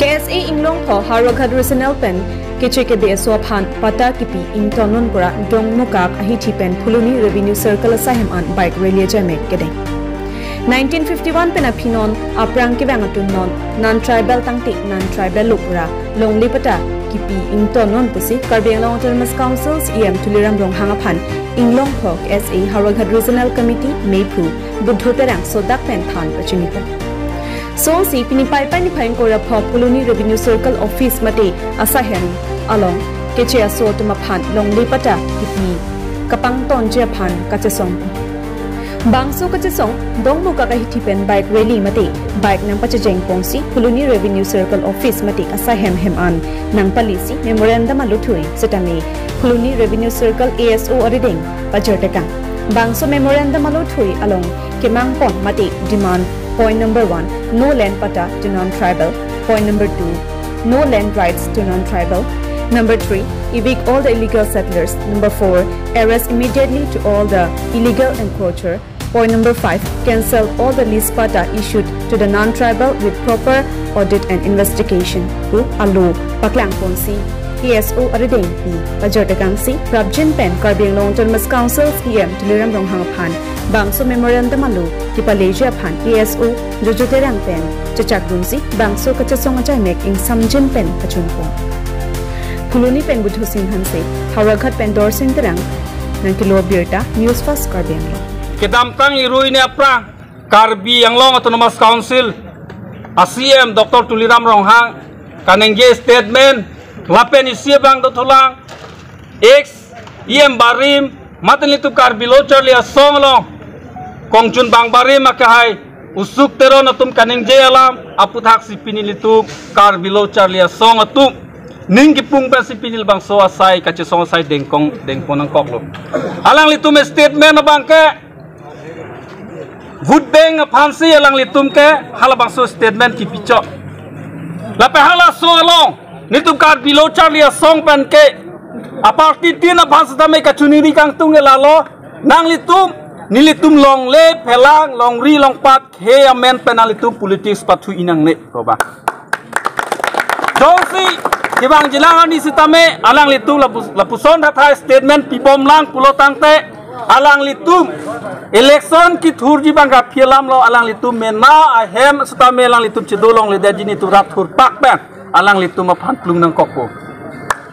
KSA Inglong po Howraghat Regional Pen keche KSA aphan potta kipi ingtonon pura dong mukak ahithi pen phuloni revenue circle sahem an bike rally jamek kede 1951 pen aphinon aprang ke bangatun non non tribal tangti non tribal lupura longli pata kipi ingtonon pusi Karbiang Autonomous Councils em tuliram rong hangaphan Inglong po KSA Howraghat Regional Committee mepru budhoterang sodak pen than pachunita So si pinipai ni phain ko rapha phuloni revenue circle office mate asahen along keche aso tuma phan longli pata kipi kapang ton je phan kachesong bangso kachesong dongmu ka hithi pen bike rally mate bike nang pachajeng pongsi phuloni revenue circle office mate asahem hem an nang policy memorandum aluthui setame phuloni revenue circle ASO arideng pajotekang bangso memorandum aluthui along kemang pon mate demand Point number 1, no land patta to non-tribal. Point number 2, no land rights to non-tribal. Number 3, evict all the illegal settlers. Number 4, arrest immediately to all the illegal encroacher. Point number 5, cancel all the lease patta issued to the non-tribal with proper audit and investigation. Aloh, paklang ponsi. KSO arideng pi pajotekang si Prabjin pen Karbiang Autonomous Councils em tuliram rong hangaphan bangso memorandum alu kipaleja phan KSO jojoterang pen chachak dunsi bangso kachasong achai mek ing samjin pen pachunpo phuloni pen budho singhan se Howraghat pen dor sing terang nang kilo birta news first Karbiang lo kedam tang irui ne apra Karbiang Autonomous Council ACM Dr. Tuliram rong hang kanengje statement Lapen isi bang dotulang X iem barim matan litu kar bilo charli asong lo kongjun bang barim makahai usuk tero natum kaning je alam aputhak si pinil litu kar bilo charli asong atum ning kipung pa si pinil bang so asai kache song asai dengpon ang koklo alang litum statement bang ke vote bank aphansi alang litum ke halabang so statement ki picho lape hala so along nitum kar bilo charli asong pan ke aparti tina bhasa tame kachuniri kang tung elalo nang litum nilitum long le phelang long ri long pat he amen penalitum politics pathu inang ne roba dongsi kibang jilang ani sitame alang litum lapuson thatha statement pibom lang pulotang te alang litum election ki thurji bangga philam lo alang litum mena ahem sitame alang litum chidolong le dajini tu rat thur pak pen alang litum aphan plung nang kokpo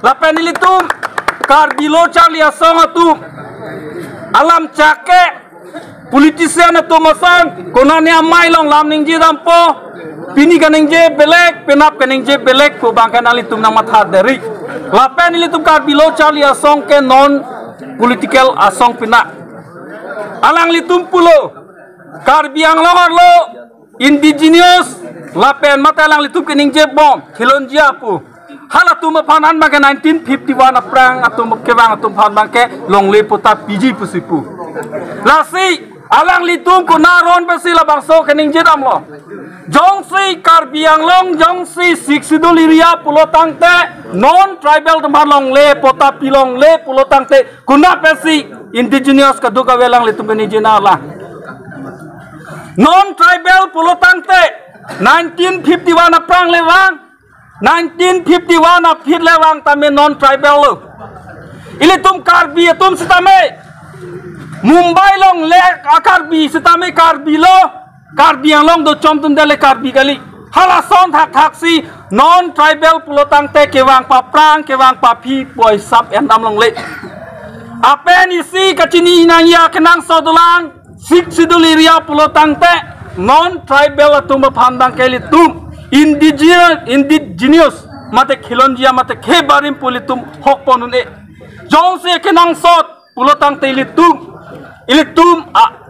lapen litum kar bilo charli asong atu alam chake politician atu masang konane amai long lam ningji rampo pini kaningje belek penap kaningje belek ko bangkan alitum nang matha dari lapen litum kar bilo charli asong ke non political asong pina alang litum pulo Karbiang lo indigenous lapen mata alang litum kaningje bom khilonjia pu halatum phanan bangke 1951 aprang atum kewang atum phan bangke longli pota piji pusipu lasi alang litum kunaron pesi la bangso kening jedam lo jongsi Karbiang long jongsi siksidul area pulotang te non tribal tempat longle pota pilongle pulotang te kuna pesi indigenous kaduka welang litum kening jenala non tribal pulotang te 1951 aprang lewang 1951 apit lewang tame non tribal lo ilitum karbi atum sitame Mumbai long le akarbi sitame karbi lo Karbiang long do chom tum dele karbi gali halason thak si non tribal pulotang te kewang pa prang kewang pa phi poi sap endam long le apen isi kachini nang ya kenang sodulang sik siduliria pulotang te non tribal atum phan bang kelitum indigenous mate khilonjia mate khe barim pulitum hok ponun e jongse kenang sot pulotang te ilitum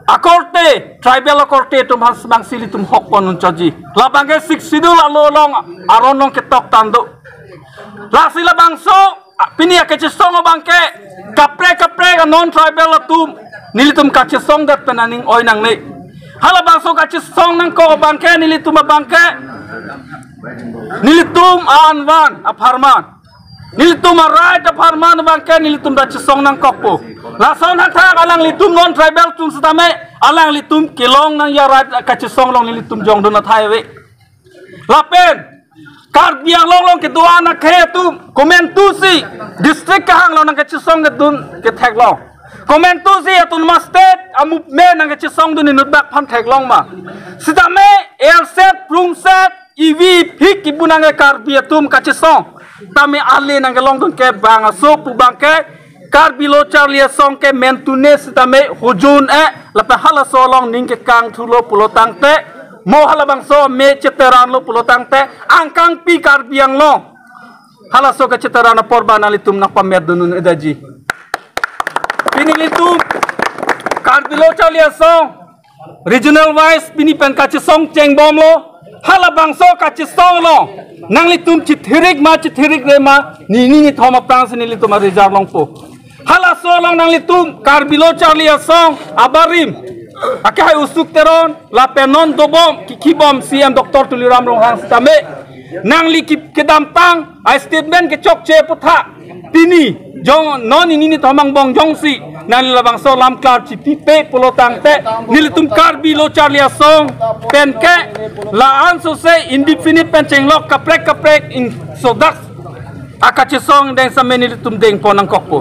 akorte tribal akorte tum has bang silitum hok ponun chaji labange sik sidul alolong aronong ketok tando la sila bangso pinia keche song bangke kapre non tribal atum nilitum kache song dat penaning oinang ne hala bangso kache song nang ko bangke nilitum bangke nilitum anwan apharman nilitum right apharman bangke nilitum da chisong nang kokpo lason hatha alang litum non tribal tum sitame alang litum kilong nang ya right ka chisong long nilitum jong dona thai we lapen kar biang long ke doa na khe tu komen tu si district ka hang lo nang ke chisong ke dun ke thek long komen tu si atun ma state amu me nang ke chisong dun nut bak phan thek long ma sita me air set room set ev phik ki bunang ke kar bia tum ka chisong tame ale nang ke long dun ke bang so pu bang ke kar bilo charlia song ke mentune sita me hujun la pa hala so long ning ke kang thulo pulo tang te mo halabang so me ceteran lo pulo tangte angkang pi kar biang lo hala so ke ceteran na porban alitum na pamer dunun edaji pini litum kar bilo chalia so regional wise pini pen ka song cheng bom lo halabang so ka song lo nang litum chithirik re ma ni thoma prang sini litum rejar long po hala so long nang litum kar bilo chalia song abarim akai usuk teron la penon dobom kikibom CM Dr. Tuliram Ronghang stame nang li kedam tang ai statement ke chok che putha tini jong non ini thomang bong jong si nang li labang so lam klar chi pipe pulo tang te nilitum karbi lo charlia song pen ke la an so se indefinite pen cheng lok kaprek in sodak akache song deng sameni tum deng ponang kokpo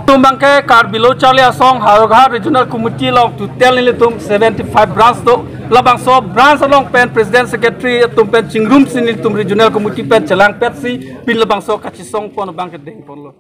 tumbang ke kar bilo chalia song Howraghat regional committee long to tell ni tum 75 branch to labang so branch long pen president secretary tum pen chingrum sin tum regional committee pen chalang pet si pin labang so kache song pon bang ke deng pon lo